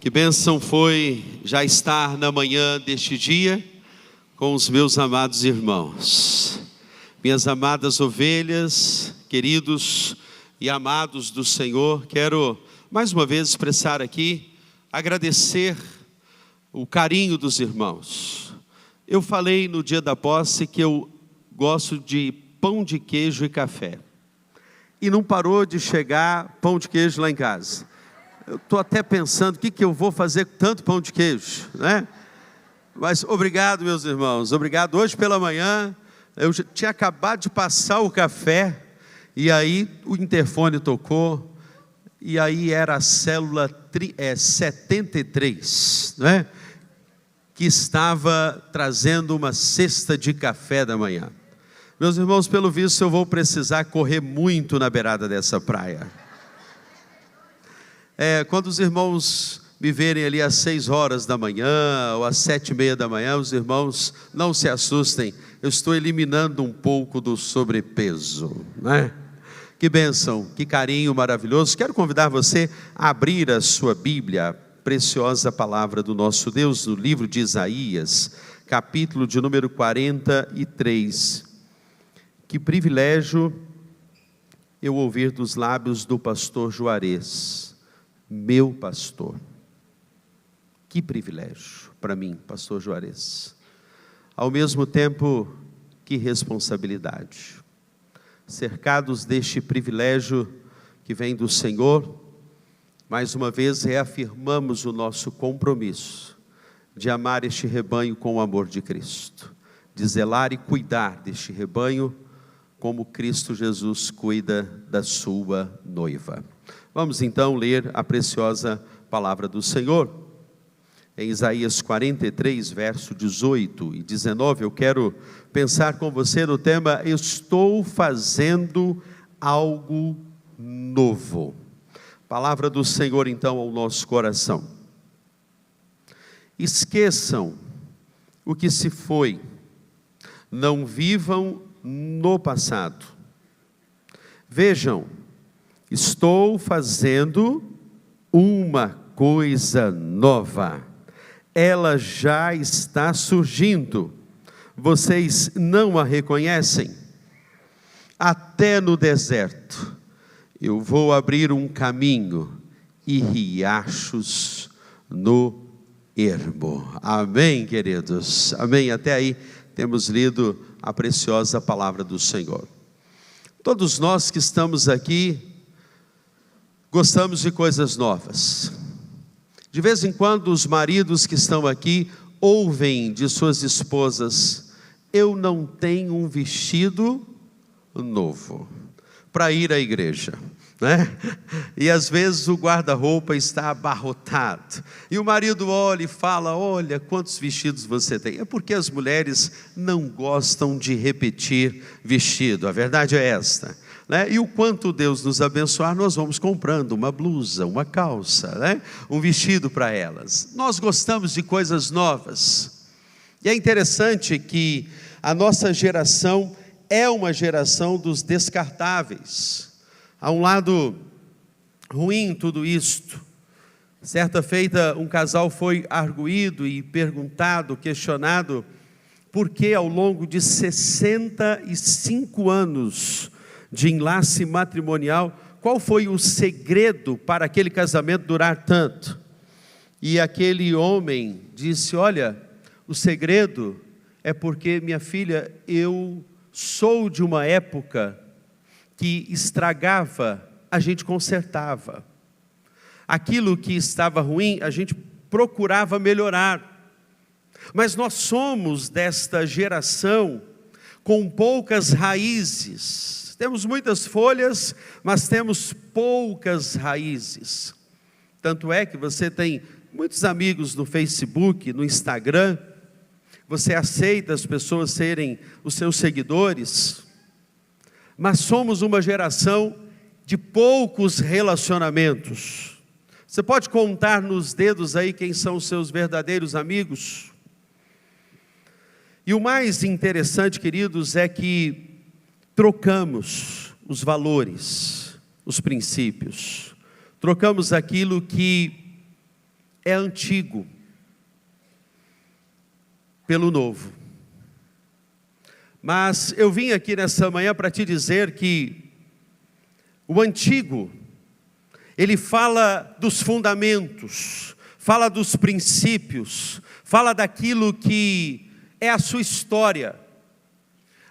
Que bênção foi já estar na manhã deste dia com os meus amados irmãos, minhas amadas ovelhas, queridos e amados do Senhor. Quero mais uma vez expressar aqui, agradecer o carinho dos irmãos. Eu falei no dia da posse que eu gosto de pão de queijo e café, e não parou de chegar pão de queijo lá em casa. Eu estou até pensando o que eu vou fazer com tanto pão de queijo, né? Mas obrigado, meus irmãos, obrigado. Hoje pela manhã, eu já tinha acabado de passar o café, e aí o interfone tocou, e aí era a célula 73, né? Que estava trazendo uma cesta de café da manhã. Meus irmãos, pelo visto eu vou precisar correr muito na beirada dessa praia. Quando os irmãos me verem ali às 6 horas da manhã, ou às 7:30 da manhã, os irmãos não se assustem, eu estou eliminando um pouco do sobrepeso, né? Que bênção, que carinho maravilhoso. Quero convidar você a abrir a sua Bíblia, a preciosa palavra do nosso Deus, no livro de Isaías, capítulo de número 43. Que privilégio eu ouvir dos lábios do pastor Juarez, meu pastor. Que privilégio para mim, pastor Juarez. Ao mesmo tempo, que responsabilidade. Cercados deste privilégio que vem do Senhor, mais uma vez reafirmamos o nosso compromisso de amar este rebanho com o amor de Cristo, de zelar e cuidar deste rebanho como Cristo Jesus cuida da sua noiva. Vamos então ler a preciosa palavra do Senhor. Em Isaías 43, verso 18 e 19, eu quero pensar com você no tema: estou fazendo algo novo. Palavra do Senhor então ao nosso coração. Esqueçam o que se foi, não vivam no passado. Vejam, estou fazendo uma coisa nova, ela já está surgindo, vocês não a reconhecem? Até no deserto, eu vou abrir um caminho e riachos no ermo. Amém, queridos? Amém? Até aí temos lido a preciosa palavra do Senhor. Todos nós que estamos aqui gostamos de coisas novas. De vez em quando os maridos que estão aqui ouvem de suas esposas: eu não tenho um vestido novo para ir à igreja, né? E às vezes o guarda-roupa está abarrotado, e o marido olha e fala: olha quantos vestidos você tem. É porque as mulheres não gostam de repetir vestido, a verdade é esta, né? E o quanto Deus nos abençoar, nós vamos comprando uma blusa, uma calça, né? Um vestido para elas. Nós gostamos de coisas novas, e é interessante que a nossa geração é uma geração dos descartáveis. Há um lado ruim em tudo isto. Certa feita um casal foi arguído e perguntado, questionado, por que ao longo de 65 anos de enlace matrimonial, qual foi o segredo para aquele casamento durar tanto? E aquele homem disse: olha, o segredo é porque, minha filha, eu sou de uma época que estragava, a gente consertava. Aquilo que estava ruim, a gente procurava melhorar. Mas nós somos desta geração com poucas raízes. Temos muitas folhas, mas temos poucas raízes. Tanto é que você tem muitos amigos no Facebook, no Instagram, você aceita as pessoas serem os seus seguidores, mas somos uma geração de poucos relacionamentos. Você pode contar nos dedos aí quem são os seus verdadeiros amigos? E o mais interessante, queridos, é que trocamos os valores, os princípios, trocamos aquilo que é antigo pelo novo. Mas eu vim aqui nessa manhã para te dizer que o antigo, ele fala dos fundamentos, fala dos princípios, fala daquilo que é a sua história,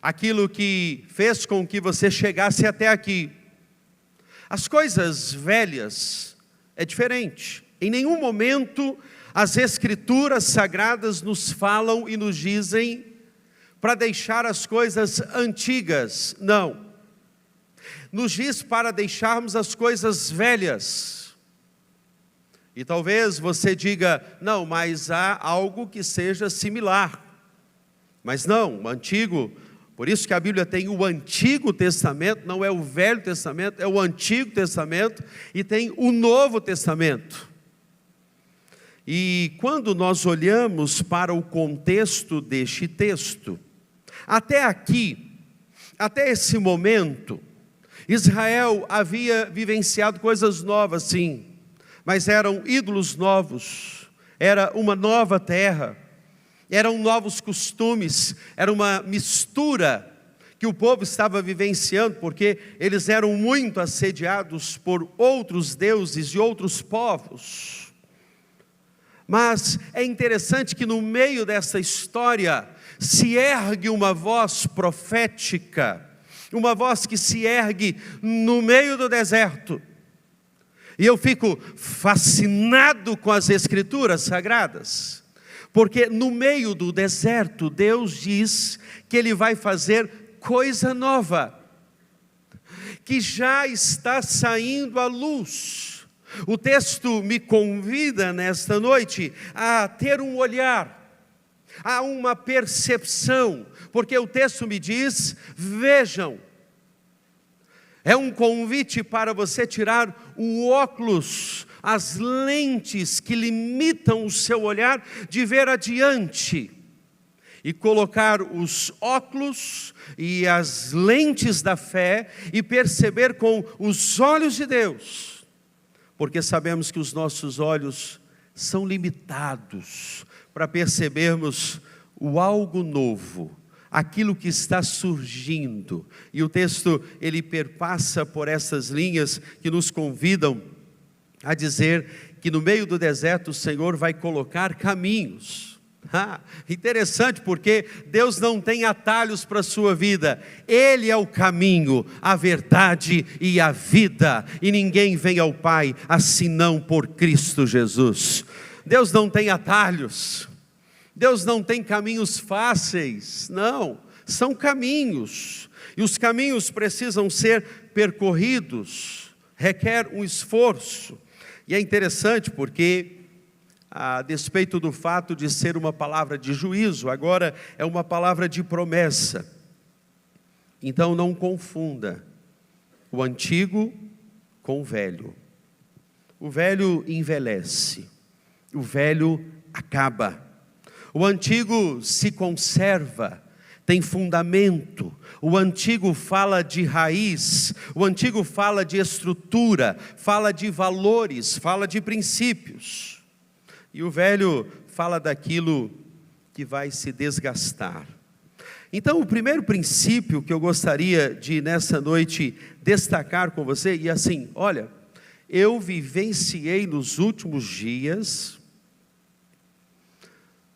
aquilo que fez com que você chegasse até aqui. As coisas velhas é diferente. Em nenhum momento as Escrituras Sagradas nos falam e nos dizem para deixar as coisas antigas. Não. Nos diz para deixarmos as coisas velhas. E talvez você diga, não, mas há algo que seja similar. Mas não, o antigo, por isso que a Bíblia tem o Antigo Testamento, não é o Velho Testamento, é o Antigo Testamento, e tem o Novo Testamento. E quando nós olhamos para o contexto deste texto, até aqui, até esse momento, Israel havia vivenciado coisas novas, sim, mas eram ídolos novos, era uma nova terra, eram novos costumes, era uma mistura que o povo estava vivenciando, porque eles eram muito assediados por outros deuses e outros povos. Mas é interessante que no meio dessa história se ergue uma voz profética, uma voz que se ergue no meio do deserto. E eu fico fascinado com as Escrituras Sagradas, porque no meio do deserto Deus diz que Ele vai fazer coisa nova, que já está saindo à luz. O texto me convida nesta noite a ter um olhar, a uma percepção, porque o texto me diz, vejam, é um convite para você tirar o óculos, as lentes que limitam o seu olhar de ver adiante, e colocar os óculos e as lentes da fé e perceber com os olhos de Deus, porque sabemos que os nossos olhos são limitados para percebermos o algo novo, aquilo que está surgindo. E o texto, ele perpassa por essas linhas que nos convidam a dizer que no meio do deserto o Senhor vai colocar caminhos. Interessante, porque Deus não tem atalhos para a sua vida, Ele é o caminho, a verdade e a vida, e ninguém vem ao Pai, senão por Cristo Jesus. Deus não tem atalhos, Deus não tem caminhos fáceis, não, são caminhos, e os caminhos precisam ser percorridos, requer um esforço. E é interessante porque, a despeito do fato de ser uma palavra de juízo, agora é uma palavra de promessa. Então não confunda o antigo com o velho. O velho envelhece, o velho acaba. O antigo se conserva, tem fundamento. O antigo fala de raiz, o antigo fala de estrutura, fala de valores, fala de princípios. E o velho fala daquilo que vai se desgastar. Então, o primeiro princípio que eu gostaria de, nessa noite, destacar com você, e assim, olha, eu vivenciei nos últimos dias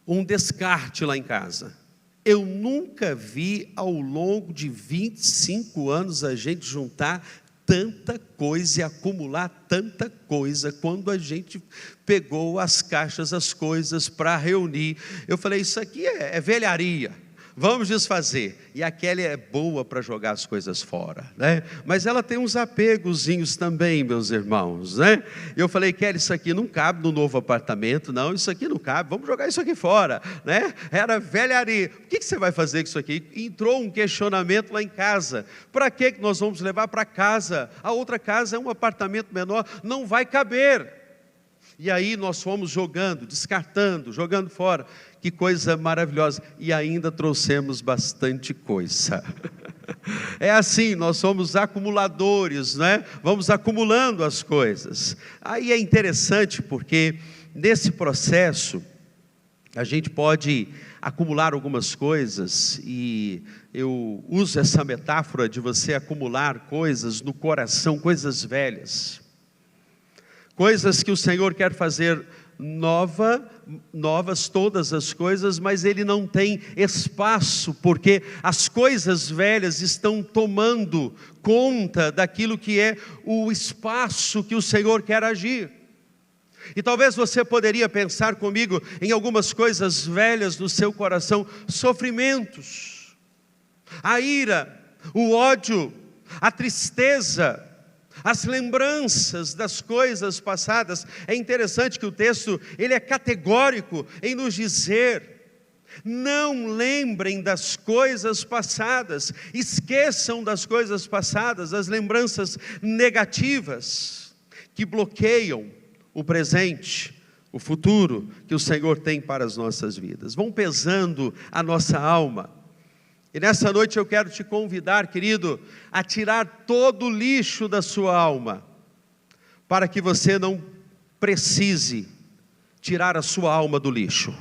um descarte lá em casa. Eu nunca vi ao longo de 25 anos a gente juntar tanta coisa e acumular tanta coisa. Quando a gente pegou as caixas, as coisas para reunir, eu falei, isso aqui é velharia, vamos desfazer. E a Kelly é boa para jogar as coisas fora, né? Mas ela tem uns apegozinhos também, meus irmãos, né? E eu falei, Kelly, isso aqui não cabe no novo apartamento, não, isso aqui não cabe, vamos jogar isso aqui fora, né? Era velharia. O que você vai fazer com isso aqui? Entrou um questionamento lá em casa, para que nós vamos levar para casa? A outra casa é um apartamento menor, não vai caber. E aí nós fomos jogando, descartando, jogando fora. Que coisa maravilhosa. E ainda trouxemos bastante coisa. É assim, nós somos acumuladores, né? Vamos acumulando as coisas. Aí é interessante porque nesse processo, a gente pode acumular algumas coisas, e eu uso essa metáfora de você acumular coisas no coração, coisas velhas, coisas que o Senhor quer fazer novas todas as coisas, mas Ele não tem espaço, porque as coisas velhas estão tomando conta daquilo que é o espaço que o Senhor quer agir. E talvez você poderia pensar comigo em algumas coisas velhas do seu coração: sofrimentos, a ira, o ódio, a tristeza, as lembranças das coisas passadas. É interessante que o texto, ele é categórico em nos dizer: não lembrem das coisas passadas, esqueçam das coisas passadas, as lembranças negativas que bloqueiam o presente, o futuro que o Senhor tem para as nossas vidas. Vão pesando a nossa alma. E nessa noite eu quero te convidar, querido, a tirar todo o lixo da sua alma, para que você não precise tirar a sua alma do lixo.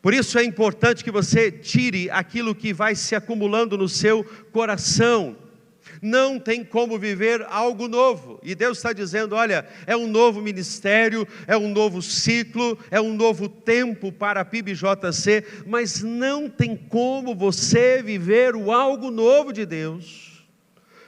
Por isso é importante que você tire aquilo que vai se acumulando no seu coração. Não tem como viver algo novo, e Deus está dizendo: olha, é um novo ministério, é um novo ciclo, é um novo tempo para a PIBJC, mas não tem como você viver o algo novo de Deus,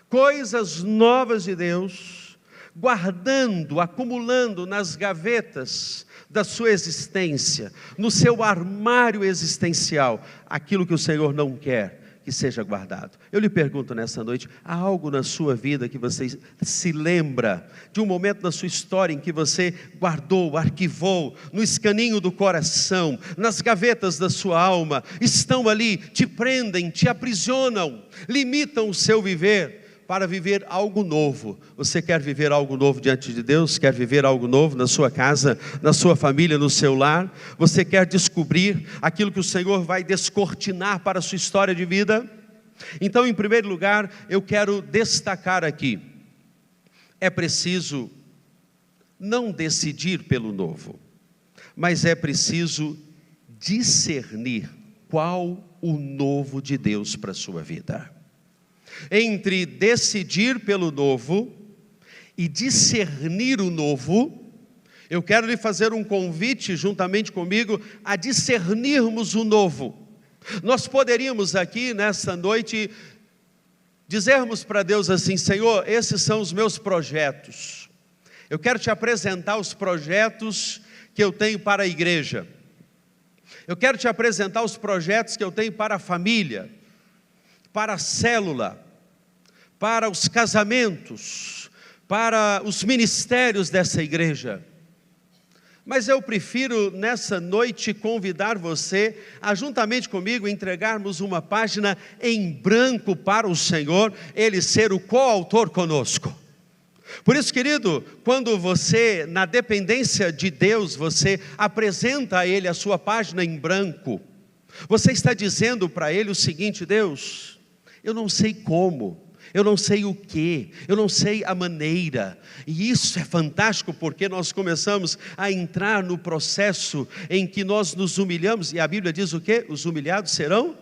coisas novas de Deus, guardando, acumulando nas gavetas da sua existência, no seu armário existencial, aquilo que o Senhor não quer que seja guardado. Eu lhe pergunto nessa noite: há algo na sua vida que você se lembra de um momento na sua história em que você guardou, arquivou no escaninho do coração, nas gavetas da sua alma, estão ali, te prendem, te aprisionam, limitam o seu viver para viver algo novo? Você quer viver algo novo diante de Deus? Quer viver algo novo na sua casa, na sua família, no seu lar? Você quer descobrir aquilo que o Senhor vai descortinar para a sua história de vida? Então, em primeiro lugar, eu quero destacar aqui: é preciso não decidir pelo novo, mas é preciso discernir qual o novo de Deus para a sua vida. Entre decidir pelo novo e discernir o novo, eu quero lhe fazer um convite juntamente comigo a discernirmos o novo. Nós poderíamos aqui nessa noite dizermos para Deus assim: Senhor, esses são os meus projetos. Eu quero te apresentar os projetos que eu tenho para a igreja. Eu quero te apresentar os projetos que eu tenho para a família, para a célula, para os casamentos, para os ministérios dessa igreja. Mas eu prefiro nessa noite convidar você a juntamente comigo entregarmos uma página em branco para o Senhor, Ele ser o coautor conosco. Por isso, querido, quando você, na dependência de Deus, você apresenta a Ele a sua página em branco, você está dizendo para Ele o seguinte: Deus, eu não sei como, eu não sei o que, eu não sei a maneira. E isso é fantástico, porque nós começamos a entrar no processo em que nós nos humilhamos, e a Bíblia diz o quê? Os humilhados serão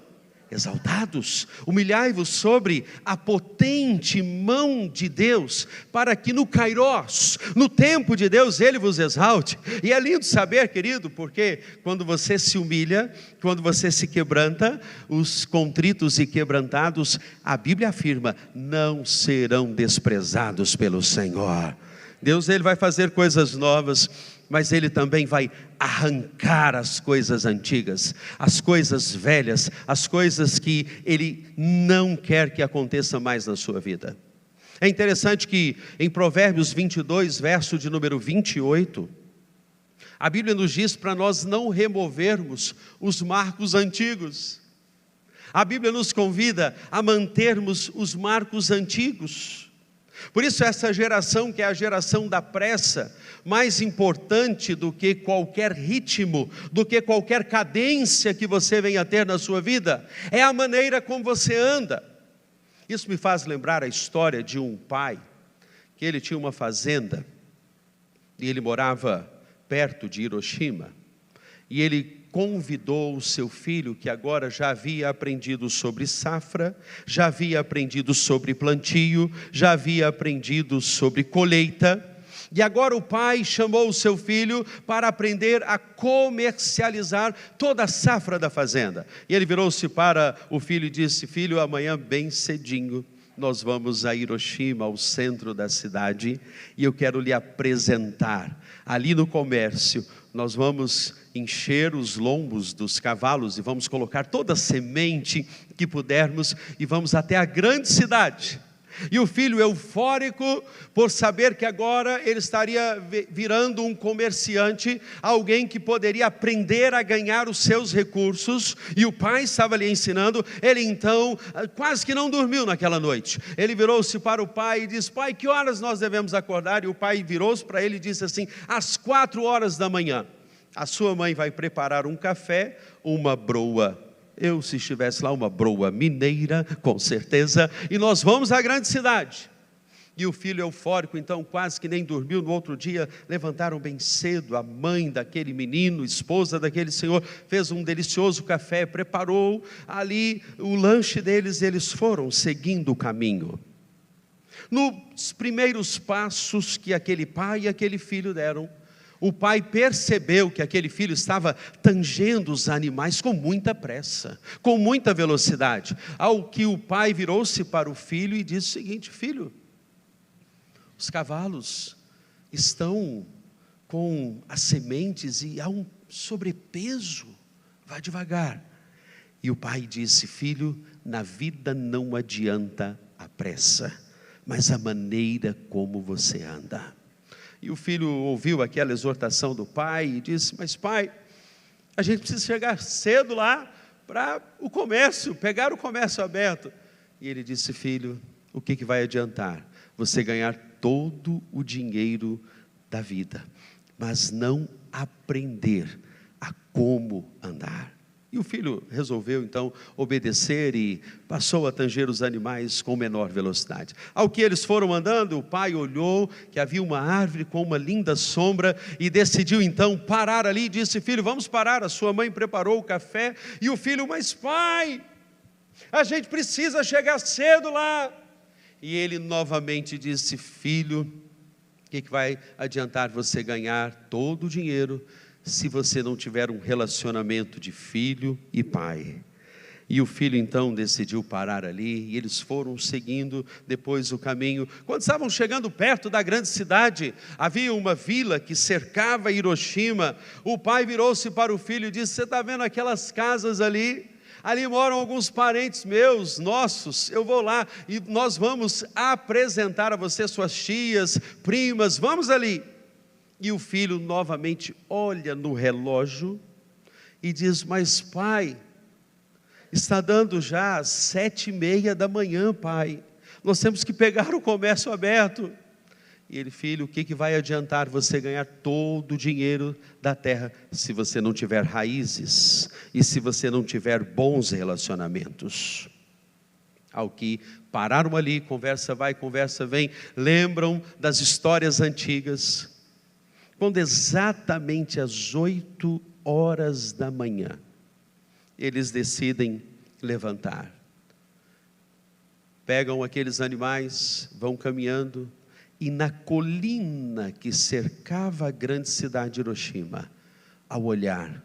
exaltados. Humilhai-vos sobre a potente mão de Deus, para que no Kairós, no tempo de Deus, Ele vos exalte. E é lindo saber, querido, porque quando você se humilha, quando você se quebranta, os contritos e quebrantados, a Bíblia afirma, não serão desprezados pelo Senhor. Deus, Ele vai fazer coisas novas, mas Ele também vai arrancar as coisas antigas, as coisas velhas, as coisas que Ele não quer que aconteça mais na sua vida. É interessante que em Provérbios 22, verso de número 28, a Bíblia nos diz para nós não removermos os marcos antigos. A Bíblia nos convida a mantermos os marcos antigos. Por isso essa geração, que é a geração da pressa, mais importante do que qualquer ritmo, do que qualquer cadência que você venha a ter na sua vida, é a maneira como você anda. Isso me faz lembrar a história de um pai, que ele tinha uma fazenda, e ele morava perto de Hiroshima, e ele convidou o seu filho, que agora já havia aprendido sobre safra, já havia aprendido sobre plantio, já havia aprendido sobre colheita, e agora o pai chamou o seu filho para aprender a comercializar toda a safra da fazenda. E ele virou-se para o filho e disse: filho, amanhã bem cedinho nós vamos a Hiroshima, ao centro da cidade, e eu quero lhe apresentar. Ali no comércio, nós vamos encher os lombos dos cavalos e vamos colocar toda a semente que pudermos e vamos até a grande cidade. E o filho eufórico por saber que agora ele estaria virando um comerciante, alguém que poderia aprender a ganhar os seus recursos, e o pai estava lhe ensinando. Ele então quase que não dormiu naquela noite. Ele virou-se para o pai e disse: pai, que horas nós devemos acordar? E o pai virou-se para ele e disse assim: às 4 horas da manhã, a sua mãe vai preparar um café, uma broa. Eu, se estivesse lá, uma broa mineira, com certeza, e nós vamos à grande cidade. E o filho eufórico, então, quase que nem dormiu. No outro dia, levantaram bem cedo. A mãe daquele menino, esposa daquele senhor, fez um delicioso café, preparou ali o lanche deles, e eles foram seguindo o caminho. Nos primeiros passos que aquele pai e aquele filho deram, o pai percebeu que aquele filho estava tangendo os animais com muita pressa, com muita velocidade. Ao que o pai virou-se para o filho e disse o seguinte: filho, os cavalos estão com as sementes e há um sobrepeso, vá devagar. E o pai disse: filho, na vida não adianta a pressa, mas a maneira como você anda. E o filho ouviu aquela exortação do pai e disse: mas pai, a gente precisa chegar cedo lá para o comércio, pegar o comércio aberto. E ele disse: filho, o que vai adiantar você ganhar todo o dinheiro da vida, mas não aprender a como andar? E o filho resolveu então obedecer e passou a tanger os animais com menor velocidade. Ao que eles foram andando, o pai olhou que havia uma árvore com uma linda sombra e decidiu então parar ali e disse: filho, vamos parar. A sua mãe preparou o café. E o filho: mas pai, a gente precisa chegar cedo lá. E ele novamente disse: filho, o que vai adiantar você ganhar todo o dinheiro se você não tiver um relacionamento de filho e pai? E o filho então decidiu parar ali, e eles foram seguindo depois o caminho. Quando estavam chegando perto da grande cidade, havia uma vila que cercava Hiroshima. O pai virou-se para o filho e disse: você está vendo aquelas casas ali? Ali moram alguns parentes meus, nossos. Eu vou lá e nós vamos apresentar a você suas tias, primas, vamos ali. E o filho novamente olha no relógio e diz: mas pai, está dando já 7:30 da manhã, pai, nós temos que pegar o comércio aberto. E ele: filho, o que vai adiantar você ganhar todo o dinheiro da terra se você não tiver raízes e se você não tiver bons relacionamentos? Ao que pararam ali, conversa vai, conversa vem, lembram das histórias antigas. Quando exatamente às 8 horas da manhã, eles decidem levantar. Pegam aqueles animais, vão caminhando, e na colina que cercava a grande cidade de Hiroshima, ao olhar,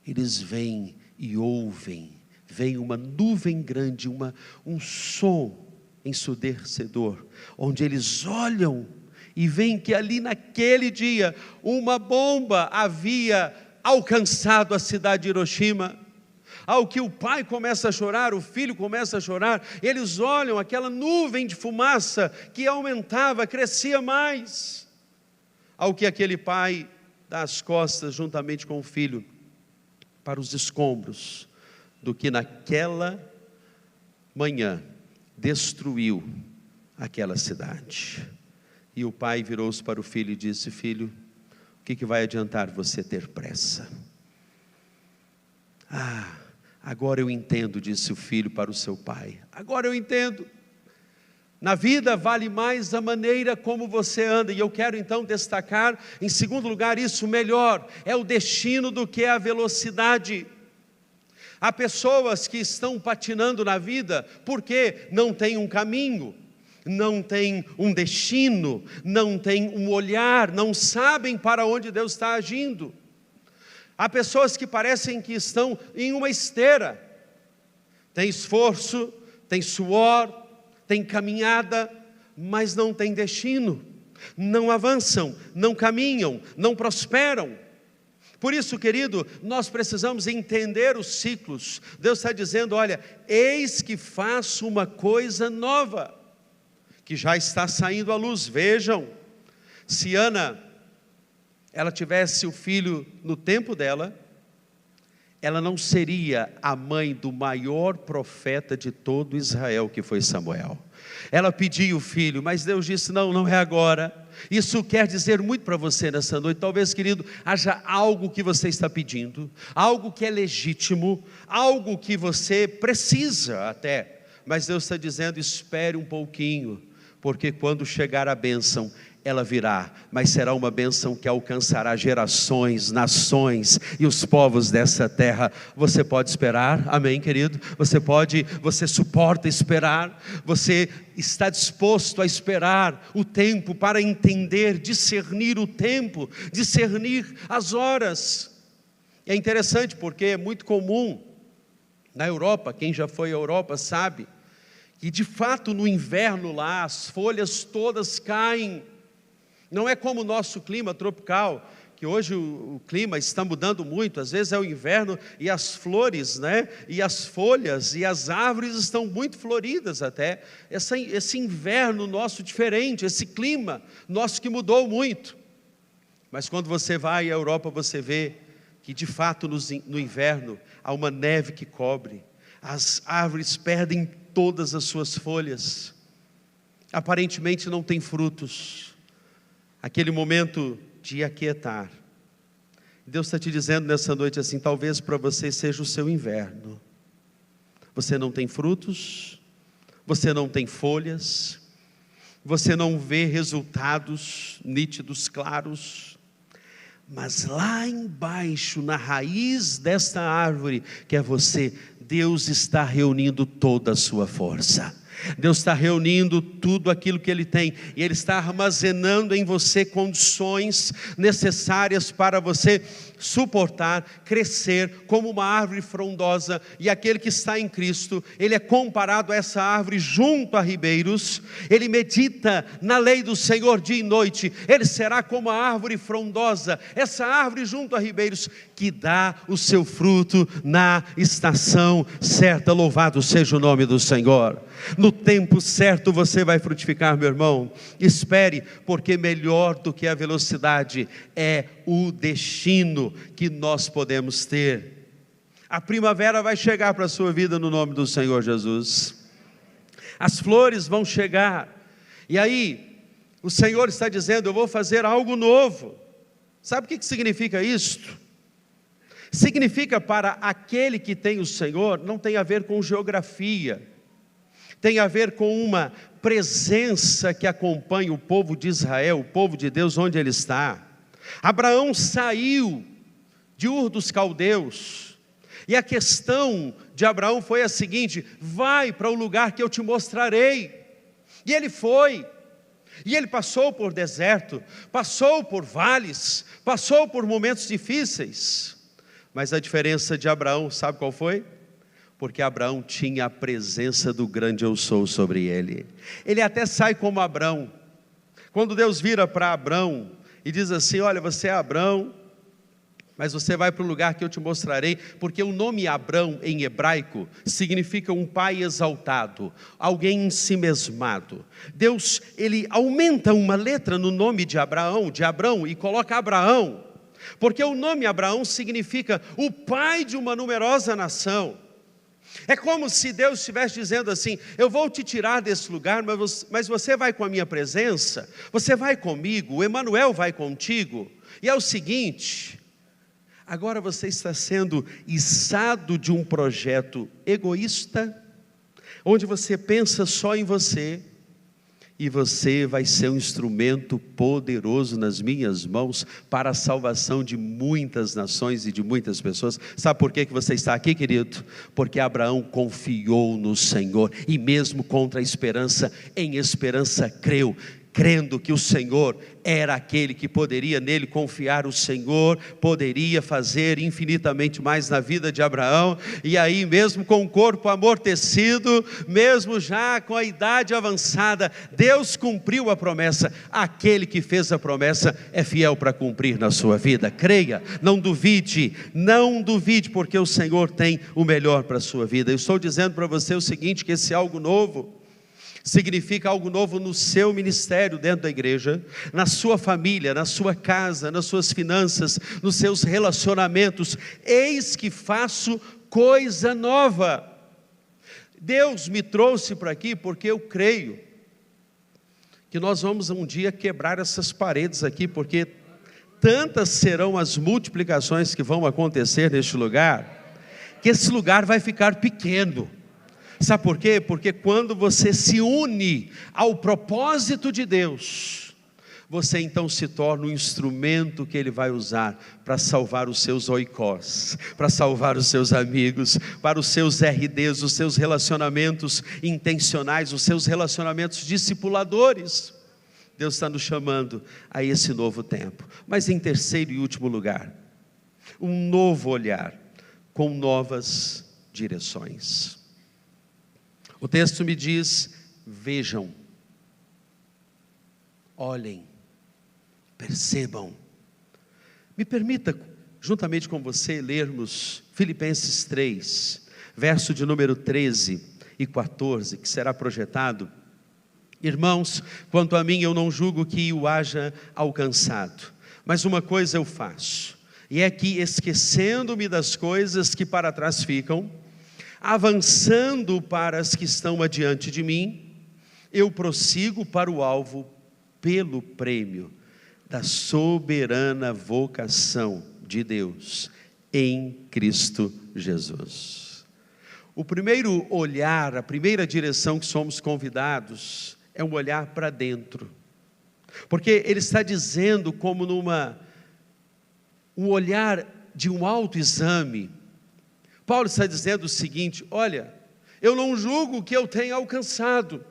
eles veem e ouvem, vem uma nuvem grande, um som ensurdecedor, onde eles olham e veem que ali naquele dia, uma bomba havia alcançado a cidade de Hiroshima. Ao que o pai começa a chorar, o filho começa a chorar, eles olham aquela nuvem de fumaça que aumentava, crescia mais. Ao que aquele pai dá as costas juntamente com o filho para os escombros do que naquela manhã destruiu aquela cidade. E o pai virou-se para o filho e disse: filho, o que vai adiantar você ter pressa? Agora eu entendo, disse o filho para o seu pai. Agora eu entendo. Na vida vale mais a maneira como você anda, e eu quero então destacar, em segundo lugar, isso melhor, é o destino do que a velocidade. Há pessoas que estão patinando na vida porque não tem um caminho, não tem um destino, não tem um olhar, não sabem para onde Deus está agindo. Há pessoas que parecem que estão em uma esteira, tem esforço, tem suor, tem caminhada, mas não tem destino, não avançam, não caminham, não prosperam. Por isso, querido, nós precisamos entender os ciclos. Deus está dizendo, olha, eis que faço uma coisa nova, que já está saindo à luz. Vejam, se Ana, ela tivesse o filho no tempo dela, ela não seria a mãe do maior profeta de todo Israel, que foi Samuel. Ela pediu o filho, mas Deus disse, não é agora. Isso quer dizer muito para você nessa noite. Talvez, querido, haja algo que você está pedindo, algo que é legítimo, algo que você precisa até, mas Deus está dizendo, espere um pouquinho, porque quando chegar a bênção, ela virá, mas será uma bênção que alcançará gerações, nações e os povos dessa terra. Você pode esperar, amém, querido? Você suporta esperar, você está disposto a esperar o tempo para entender, discernir o tempo, discernir as horas. É interessante porque é muito comum na Europa, quem já foi à Europa sabe, que de fato no inverno lá as folhas todas caem. Não é como o nosso clima tropical, que hoje o clima está mudando muito, às vezes é o inverno e as flores, e as folhas e as árvores estão muito floridas até. Esse inverno nosso diferente, esse clima nosso que mudou muito. Mas quando você vai à Europa, você vê que de fato no inverno há uma neve que cobre, as árvores perdem todas as suas folhas, aparentemente não tem frutos. Aquele momento de aquietar. Deus está te dizendo nessa noite assim, talvez para você seja o seu inverno. Você não tem frutos, você não tem folhas, você não vê resultados nítidos, claros, mas lá embaixo, na raiz desta árvore, que é você, Deus está reunindo toda a sua força. Deus está reunindo tudo aquilo que Ele tem, e Ele está armazenando em você condições necessárias para você suportar, crescer como uma árvore frondosa. E aquele que está em Cristo, ele é comparado a essa árvore junto a ribeiros. Ele medita na lei do Senhor dia e noite. Ele será como a árvore frondosa, essa árvore junto a ribeiros, que dá o seu fruto na estação certa. Louvado seja o nome do Senhor. No tempo certo você vai frutificar, meu irmão. Espere, porque melhor do que a velocidade é o destino que nós podemos ter. A primavera vai chegar para a sua vida no nome do Senhor Jesus. As flores vão chegar. E aí, o Senhor está dizendo, eu vou fazer algo novo. Sabe o que significa isto? Significa, para aquele que tem o Senhor, não tem a ver com geografia, tem a ver com uma presença que acompanha o povo de Israel, o povo de Deus, onde ele está. Abraão saiu de Ur dos Caldeus, e a questão de Abraão foi a seguinte: vai para o lugar que eu te mostrarei. E ele foi, e ele passou por deserto, passou por vales, passou por momentos difíceis, mas a diferença de Abraão, sabe qual foi? Porque Abraão tinha a presença do grande eu sou sobre ele. Ele até sai como Abrão. Quando Deus vira para Abrão e diz assim, olha, você é Abrão, mas você vai para o lugar que eu te mostrarei, porque o nome Abrão em hebraico significa um pai exaltado, alguém ensimesmado. Deus, ele aumenta uma letra no nome de Abrão, e coloca Abraão, porque o nome Abraão significa o pai de uma numerosa nação. É como se Deus estivesse dizendo assim, eu vou te tirar desse lugar, mas você vai com a minha presença, você vai comigo, o Emanuel vai contigo. E é o seguinte, agora você está sendo içado de um projeto egoísta, onde você pensa só em você, E você vai ser um instrumento poderoso nas minhas mãos para a salvação de muitas nações e de muitas pessoas. Sabe por que você está aqui, querido? Porque Abraão confiou no Senhor, e mesmo contra a esperança, em esperança creu, crendo que o Senhor era aquele que poderia nele confiar. O Senhor poderia fazer infinitamente mais na vida de Abraão. E aí, mesmo com o corpo amortecido, mesmo já com a idade avançada, Deus cumpriu a promessa. Aquele que fez a promessa é fiel para cumprir na sua vida. Creia, não duvide, porque o Senhor tem o melhor para a sua vida. Eu estou dizendo para você o seguinte, que esse algo novo significa algo novo no seu ministério dentro da igreja, na sua família, na sua casa, nas suas finanças, nos seus relacionamentos. Eis que faço coisa nova. Deus me trouxe para aqui porque eu creio que nós vamos um dia quebrar essas paredes aqui, porque tantas serão as multiplicações que vão acontecer neste lugar, que esse lugar vai ficar pequeno. Sabe por quê? Porque quando você se une ao propósito de Deus, você então se torna um instrumento que Ele vai usar para salvar os seus oikós, para salvar os seus amigos, para os seus RDs, os seus relacionamentos intencionais, os seus relacionamentos discipuladores. Deus está nos chamando a esse novo tempo. Mas em terceiro e último lugar, um novo olhar com novas direções. O texto me diz: vejam, olhem, percebam. Me permita, juntamente com você, lermos Filipenses 3, verso de número 13 e 14, que será projetado. Irmãos, quanto a mim, eu não julgo que o haja alcançado, mas uma coisa eu faço, e é que, esquecendo-me das coisas que para trás ficam, avançando para as que estão adiante de mim, eu prossigo para o alvo, pelo prêmio da soberana vocação de Deus em Cristo Jesus. O primeiro olhar, a primeira direção que somos convidados é um olhar para dentro, porque ele está dizendo como um olhar de um autoexame. Paulo está dizendo o seguinte: olha, eu não julgo que eu tenha alcançado.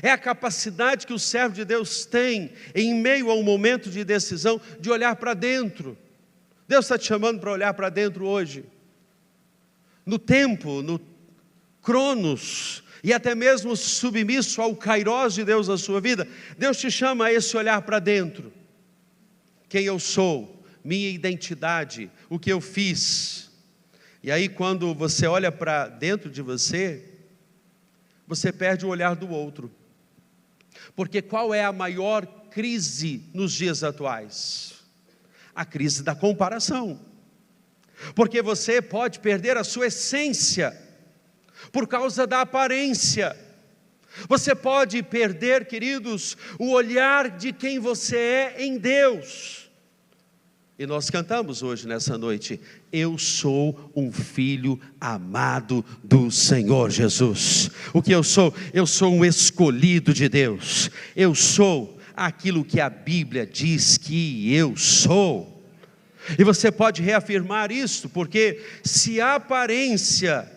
É a capacidade que o servo de Deus tem, em meio a um momento de decisão, de olhar para dentro. Deus está te chamando para olhar para dentro hoje. No tempo, no cronos, e até mesmo submisso ao kairós de Deus na sua vida, Deus te chama a esse olhar para dentro. Quem eu sou, minha identidade, o que eu fiz. E aí, quando você olha para dentro de você, você perde o olhar do outro. Porque qual é a maior crise nos dias atuais? A crise da comparação. Porque você pode perder a sua essência por causa da aparência. Você pode perder, queridos, o olhar de quem você é em Deus. E nós cantamos hoje, nessa noite: eu sou um filho amado do Senhor Jesus. O que eu sou? Eu sou um escolhido de Deus. Eu sou aquilo que a Bíblia diz que eu sou. E você pode reafirmar isso, porque se a aparência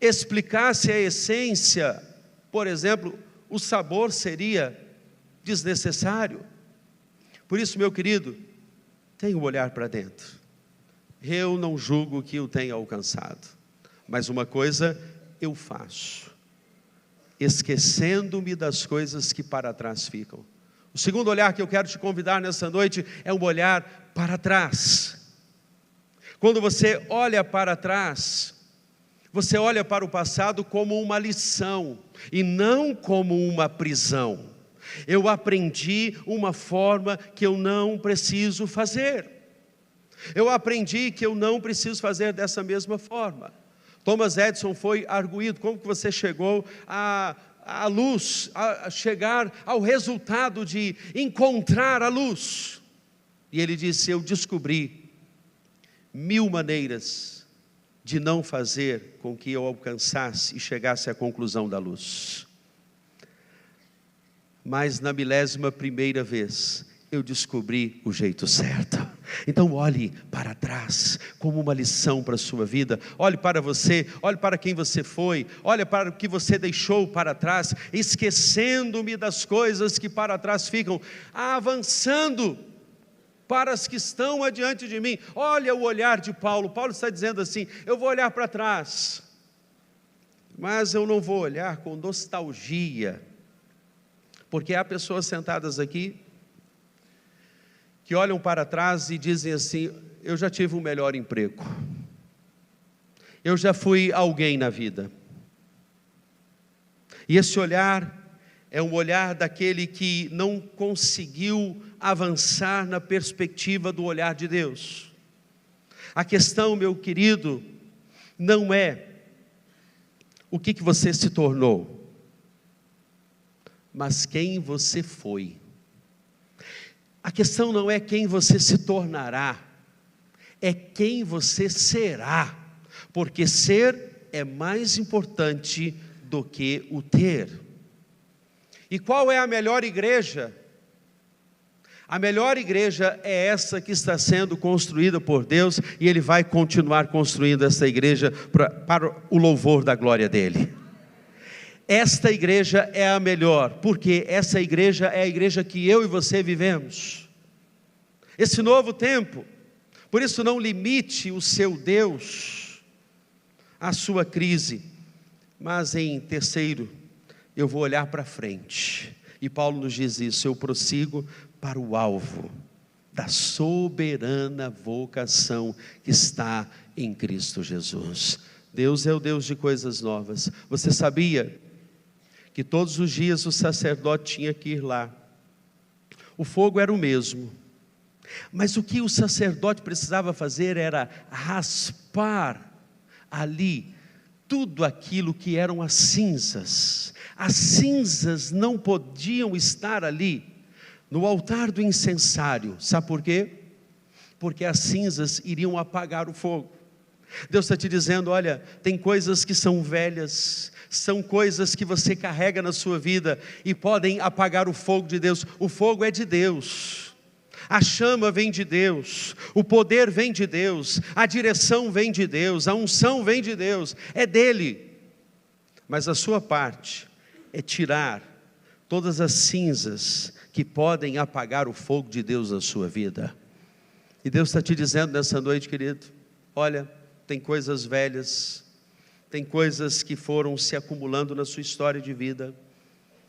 explicasse a essência, por exemplo, o sabor seria desnecessário. Por isso, meu querido, tenha um olhar para dentro. Eu não julgo que eu tenha alcançado, mas uma coisa eu faço, esquecendo-me das coisas que para trás ficam. O segundo olhar que eu quero te convidar nessa noite é um olhar para trás. Quando você olha para trás, você olha para o passado como uma lição e não como uma prisão. Eu aprendi uma forma que eu não preciso fazer. Eu aprendi que eu não preciso fazer dessa mesma forma. Thomas Edison foi arguído: como que você chegou à luz, a chegar ao resultado de encontrar a luz? E ele disse: eu descobri 1000 maneiras de não fazer com que eu alcançasse e chegasse à conclusão da luz. mas na 11ª vez, eu descobri o jeito certo. Então olhe para trás, como uma lição para a sua vida. Olhe para você, olhe para quem você foi, olhe para o que você deixou para trás, esquecendo-me das coisas que para trás ficam, avançando para as que estão adiante de mim. Olha o olhar de Paulo. Paulo está dizendo assim: eu vou olhar para trás, mas eu não vou olhar com nostalgia, porque há pessoas sentadas aqui que olham para trás e dizem assim: eu já tive um melhor emprego, eu já fui alguém na vida. E esse olhar é um olhar daquele que não conseguiu avançar na perspectiva do olhar de Deus. A questão, meu querido, não é o que você se tornou, mas quem você foi. A questão não é quem você se tornará, é quem você será, porque ser é mais importante do que o ter. E qual é a melhor igreja? A melhor igreja é essa que está sendo construída por Deus, e Ele vai continuar construindo essa igreja para o louvor da glória dEle. Esta igreja é a melhor, porque essa igreja é a igreja que eu e você vivemos. Esse novo tempo. Por isso não limite o seu Deus à sua crise. Mas em terceiro, eu vou olhar para frente. E Paulo nos diz isso: eu prossigo para o alvo da soberana vocação que está em Cristo Jesus. Deus é o Deus de coisas novas. Você sabia que todos os dias o sacerdote tinha que ir lá? O fogo era o mesmo, mas o que o sacerdote precisava fazer era raspar ali tudo aquilo que eram as cinzas. As cinzas não podiam estar ali no altar do incensário. Sabe por quê? Porque as cinzas iriam apagar o fogo. Deus está te dizendo: olha, tem coisas que são velhas, são coisas que você carrega na sua vida e podem apagar o fogo de Deus. O fogo é de Deus, a chama vem de Deus, o poder vem de Deus, a direção vem de Deus, a unção vem de Deus, é dele. Mas a sua parte é tirar todas as cinzas que podem apagar o fogo de Deus na sua vida. E Deus está te dizendo nessa noite, querido: olha, tem coisas velhas, tem coisas que foram se acumulando na sua história de vida,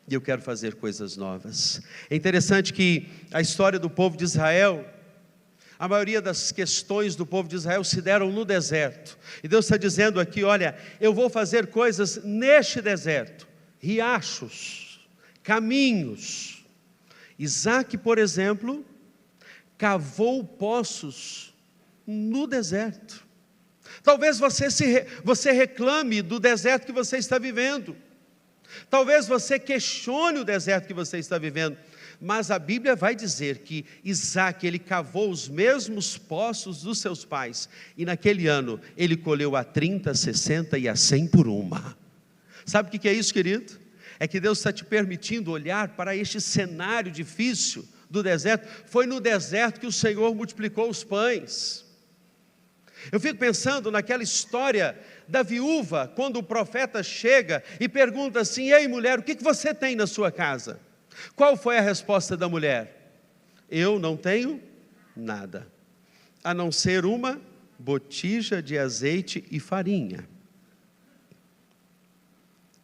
e eu quero fazer coisas novas. É interessante que a história do povo de Israel, a maioria das questões do povo de Israel se deram no deserto, e Deus está dizendo aqui: olha, eu vou fazer coisas neste deserto, riachos, caminhos. Isaac, por exemplo, cavou poços no deserto. Talvez você reclame do deserto que você está vivendo, talvez você questione o deserto que você está vivendo, mas a Bíblia vai dizer que Isaac, ele cavou os mesmos poços dos seus pais, e naquele ano ele colheu a 30, a 60 e a 100 por uma. Sabe o que é isso, querido? É que Deus está te permitindo olhar para este cenário difícil do deserto. Foi no deserto que o Senhor multiplicou os pães. Eu fico pensando naquela história da viúva, quando o profeta chega e pergunta assim: ei mulher, o que você tem na sua casa? Qual foi a resposta da mulher? Eu não tenho nada, a não ser uma botija de azeite e farinha.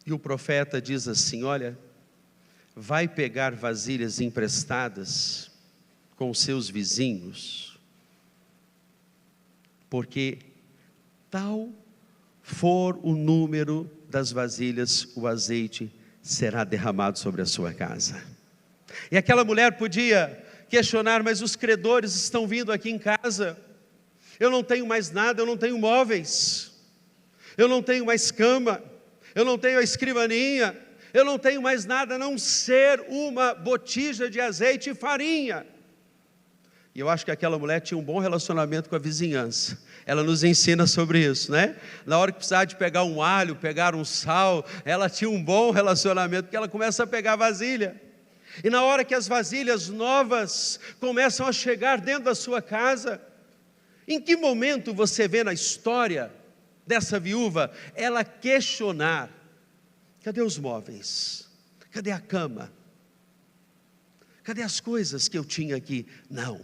E o profeta diz assim: olha, vai pegar vasilhas emprestadas com os seus vizinhos, porque tal for o número das vasilhas, o azeite será derramado sobre a sua casa. E aquela mulher podia questionar: mas os credores estão vindo aqui em casa, eu não tenho mais nada, eu não tenho móveis, eu não tenho mais cama, eu não tenho a escrivaninha, eu não tenho mais nada a não ser uma botija de azeite e farinha. E eu acho que aquela mulher tinha um bom relacionamento com a vizinhança. Ela nos ensina sobre isso, né? Na hora que precisava de pegar um alho, pegar um sal, ela tinha um bom relacionamento, porque ela começa a pegar vasilha. E na hora que as vasilhas novas começam a chegar dentro da sua casa, em que momento você vê na história dessa viúva ela questionar: cadê os móveis? Cadê a cama? Cadê as coisas que eu tinha aqui? Não.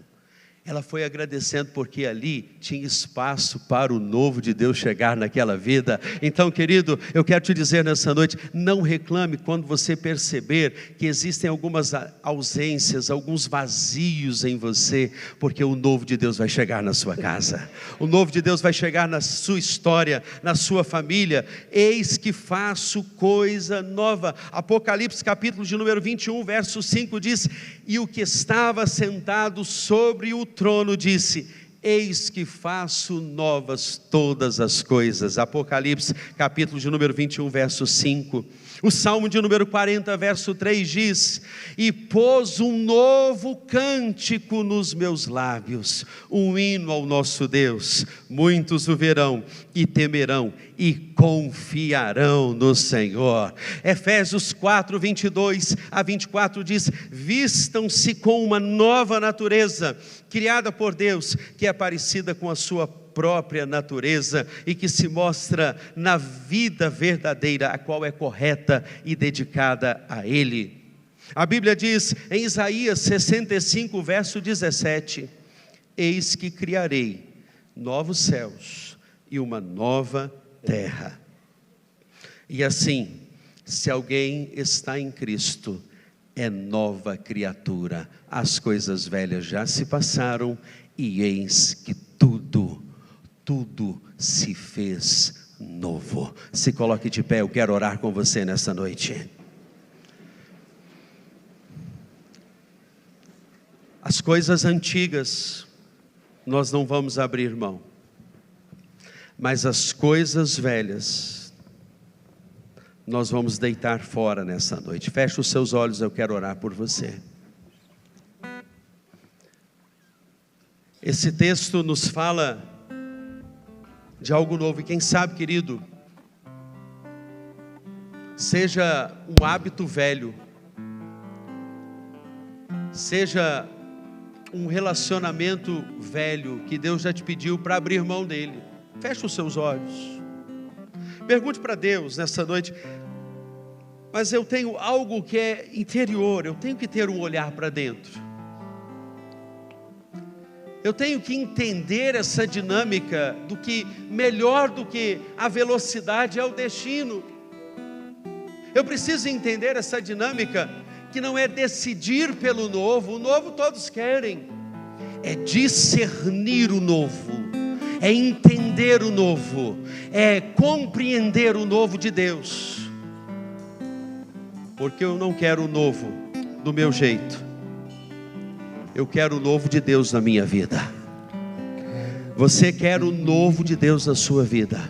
Ela foi agradecendo porque ali tinha espaço para o novo de Deus chegar naquela vida. Então, querido, eu quero te dizer nessa noite, não reclame quando você perceber que existem algumas ausências, alguns vazios em você, porque o novo de Deus vai chegar na sua casa. O novo de Deus vai chegar na sua história, na sua família. Eis que faço coisa nova. Apocalipse capítulo de número 21, verso 5 diz: e o que estava sentado sobre o trono disse: eis que faço novas todas as coisas. Apocalipse capítulo de número 21, verso 5. O Salmo de número 40, verso 3 diz: e pôs um novo cântico nos meus lábios, um hino ao nosso Deus. Muitos o verão e temerão e confiarão no Senhor. Efésios 4, 22 a 24 diz: vistam-se com uma nova natureza, criada por Deus, que é parecida com a sua própria natureza e que se mostra na vida verdadeira, a qual é correta e dedicada a Ele. A Bíblia diz em Isaías 65, verso 17: eis que criarei novos céus e uma nova terra. E assim, se alguém está em Cristo, é nova criatura. As coisas velhas já se passaram e eis que tudo se fez novo. Se coloque de pé, eu quero orar com você nessa noite. As coisas antigas nós não vamos abrir mão, mas as coisas velhas nós vamos deitar fora nessa noite. Feche os seus olhos, eu quero orar por você. Esse texto nos fala de algo novo, e quem sabe, querido, seja um hábito velho, seja um relacionamento velho que Deus já te pediu para abrir mão dele. Feche os seus olhos, pergunte para Deus nessa noite: mas eu tenho algo que é interior, eu tenho que ter um olhar para dentro, eu tenho que entender essa dinâmica do que melhor do que a velocidade é o destino. Eu preciso entender essa dinâmica que não é decidir pelo novo. O novo todos querem, é discernir o novo, é entender o novo, é compreender o novo de Deus. Porque eu não quero o novo do meu jeito, eu quero o novo de Deus na minha vida. Você quer o novo de Deus na sua vida?